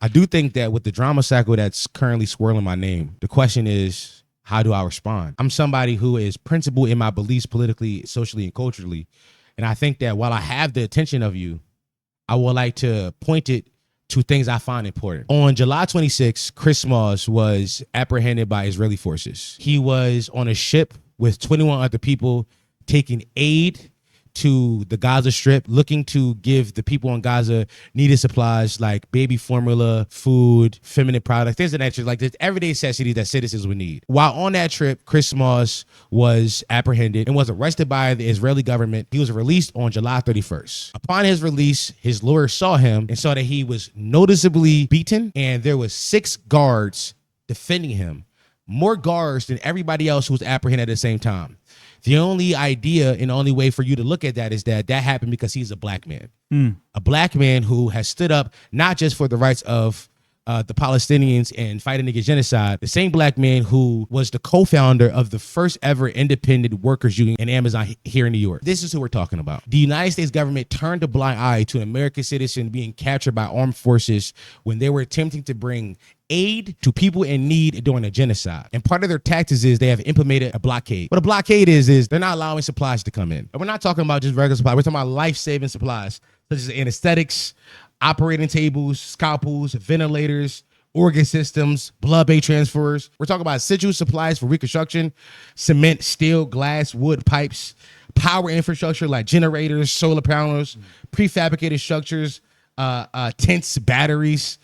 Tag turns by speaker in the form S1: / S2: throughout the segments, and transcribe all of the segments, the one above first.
S1: I do think that with the drama cycle that's currently swirling my name, the question is, how do I respond? I'm somebody who is principled in my beliefs politically, socially, and culturally. And I think that while I have the attention of you, I would like to point it to things I find important. On July 26, Chris Smalls was apprehended by Israeli forces. He was on a ship with 21 other people taking aid to the Gaza Strip, looking to give the people in Gaza needed supplies like baby formula, food, feminine products, things of that nature, like this everyday necessities that citizens would need. While on that trip, Chris Smalls was apprehended and was arrested by the Israeli government. He was released on July 31st. Upon his release, his lawyer saw him and saw that he was noticeably beaten, and there was 6 guards defending him, more guards than everybody else who was apprehended at the same time. The only idea and only way for you to look at that is that happened because he's a black man. A black man who has stood up not just for the rights of the Palestinians and fighting against genocide, the same black man who was the co-founder of the first ever independent workers union in Amazon here in New York. This is who we're talking about. The United States government turned a blind eye to an American citizen being captured by armed forces when they were attempting to bring aid to people in need during a genocide. And part of their tactics is they have implemented a blockade. What a blockade is they're not allowing supplies to come in. And we're not talking about just regular supplies. We're talking about life-saving supplies, such as anesthetics, operating tables, scalpels, ventilators, organ systems, blood bay transfers. We're talking about essential supplies for reconstruction, cement, steel, glass, wood, pipes, power infrastructure like generators, solar panels, prefabricated structures, tents, batteries.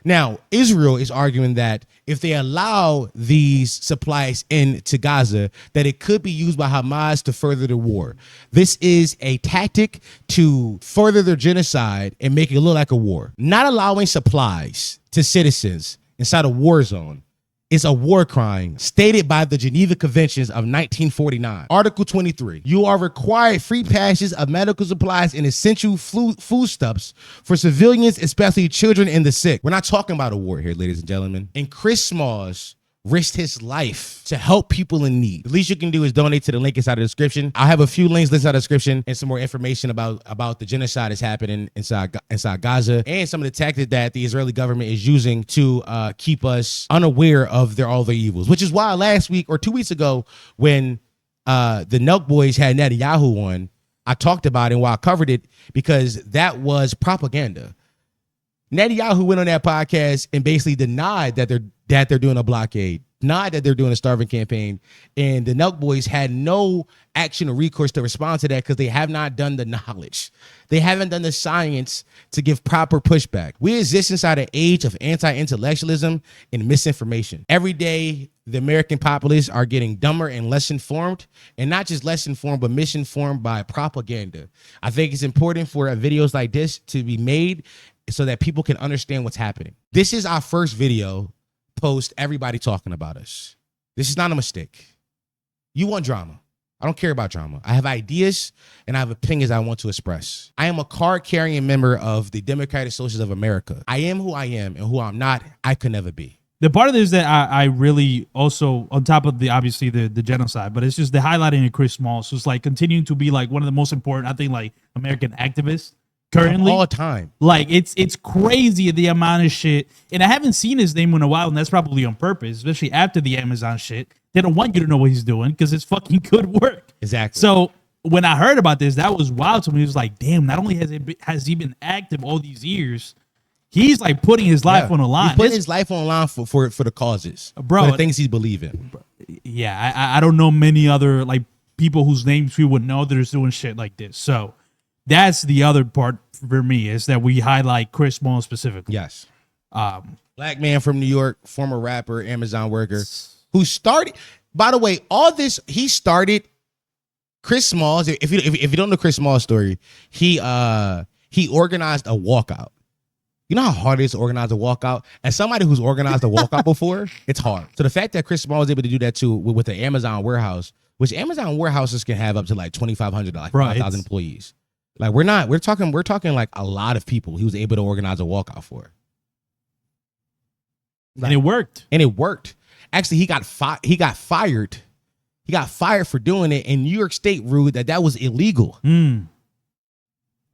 S1: Now, Israel is arguing that if they allow these supplies into Gaza, that it could be used by Hamas to further the war. This is a tactic to further their genocide and make it look like a war. Not allowing supplies to citizens inside a war zone is a war crime stated by the Geneva Conventions of 1949. Article 23, you are required free passage of medical supplies and essential foodstuffs for civilians, especially children and the sick. We're not talking about a war here, ladies and gentlemen. And Chris Smalls risked his life to help people in need. The least you can do is donate to the link inside the description. I'll have a few links inside the description and some more information about the genocide that's happening inside Gaza and some of the tactics that the Israeli government is using to keep us unaware of all their evils, which is why last week or 2 weeks ago when the Nelk Boys had Netanyahu on, I talked about it and why I covered it, because that was propaganda. Netanyahu went on that podcast and basically denied that they're doing a blockade, denied that they're doing a starving campaign, and the Nelk Boys had no action or recourse to respond to that because they have not done the knowledge. They haven't done the science to give proper pushback. We exist inside an age of anti-intellectualism and misinformation. Every day, the American populace are getting dumber and less informed, and not just less informed, but misinformed by propaganda. I think it's important for videos like this to be made so that people can understand what's happening. This is our first video post everybody talking about us. This is not a mistake. You want drama. I don't care about drama. I have ideas and I have opinions I want to express. I am a card-carrying member of the Democratic Socialists of America. I am who I am, and who I'm not, I could never be.
S2: The part of this that I really also, on top of obviously the genocide, but it's just the highlighting of Chris Smalls, who's like continuing to be like one of the most important, I think, like American activists currently.
S1: All time.
S2: Like it's crazy the amount of shit. And I haven't seen his name in a while, and that's probably on purpose, especially after the Amazon shit. They don't want you to know what he's doing because it's fucking good work.
S1: Exactly.
S2: So when I heard about this, that was wild to me. It was like, damn, not only has he been active all these years, he's like putting his life on the line.
S1: He's putting his life on the line for the causes,
S2: bro,
S1: for the things he believes in.
S2: Yeah, I don't know many other like people whose names we would know that are doing shit like this. So that's the other part for me, is that we highlight Chris Smalls specifically.
S1: Yes. Black man from New York, former rapper, Amazon worker, who started, by the way, all this, he started Chris Smalls. If you don't know Chris Smalls' story, he organized a walkout. You know how hard it is to organize a walkout? As somebody who's organized a walkout before, it's hard. So the fact that Chris Smalls was able to do that too with the Amazon warehouse, which Amazon warehouses can have up to like 2,500, like 5,000 employees. Like we're talking like a lot of people he was able to organize a walkout for.
S2: Like, and it worked. Actually, he got fired. He got fired for doing it, and New York State ruled that was illegal.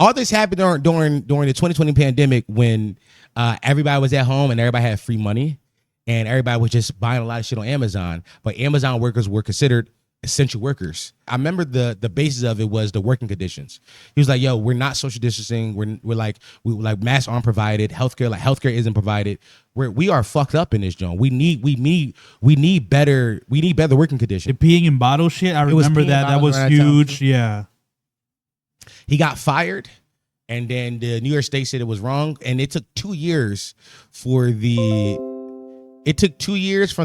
S1: all this happened during the 2020 pandemic when everybody was at home and everybody had free money and everybody was just buying a lot of shit on Amazon. But Amazon workers were considered essential workers. I remember the basis of it was the working conditions. He was like, "Yo, we're not social distancing. We're like masks aren't provided. Healthcare isn't provided. We are fucked up in this joint. We need better working conditions."
S2: The peeing in bottle shit. I remember that was huge. Yeah.
S1: He got fired, and then the New York State said it was wrong, and it took 2 years from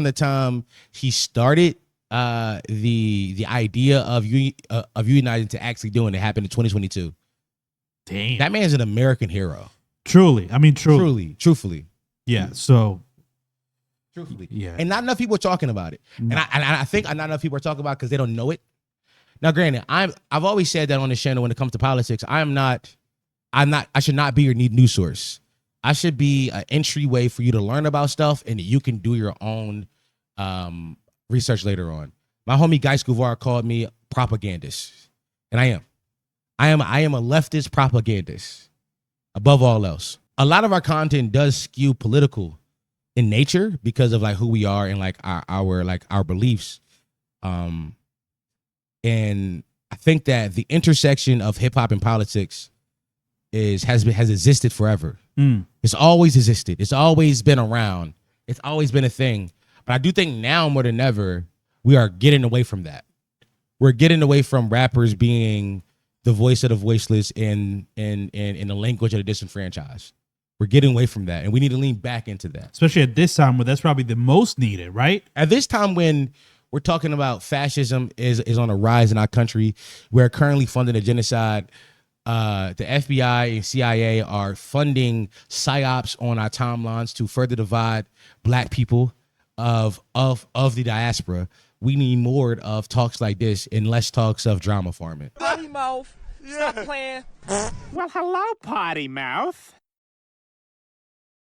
S1: the time he started the idea of unionizing to actually doing it. Happened in 2022.
S2: Damn,
S1: that man's an American hero.
S2: Truly, I mean,
S1: truthfully.
S2: Yeah. So,
S1: truthfully,
S2: yeah.
S1: And not enough people are talking about it, and I think not enough people are talking about it because they don't know it. Now, granted, I've always said that on this channel when it comes to politics, I should not be your news source. I should be an entryway for you to learn about stuff, and you can do your own research later on. My homie Guy Scuvar called me propagandist, and I am a leftist propagandist above all else. A lot of our content does skew political in nature because of like who we are and like our beliefs. And I think that the intersection of hip hop and politics has existed forever. It's always existed. It's always been around. It's always been a thing. But I do think now more than ever, we are getting away from that. We're getting away from rappers being the voice of the voiceless in the language of the disenfranchised. We're getting away from that, and we need to lean back into that.
S2: Especially at this time where that's probably the most needed, right?
S1: At this time when we're talking about fascism is on a rise in our country, we're currently funding a genocide. The FBI and CIA are funding psyops on our timelines to further divide black people of the diaspora. We need more of talks like this and less talks of drama farming.
S3: Potty mouth. Stop playing.
S4: Well, hello, potty mouth.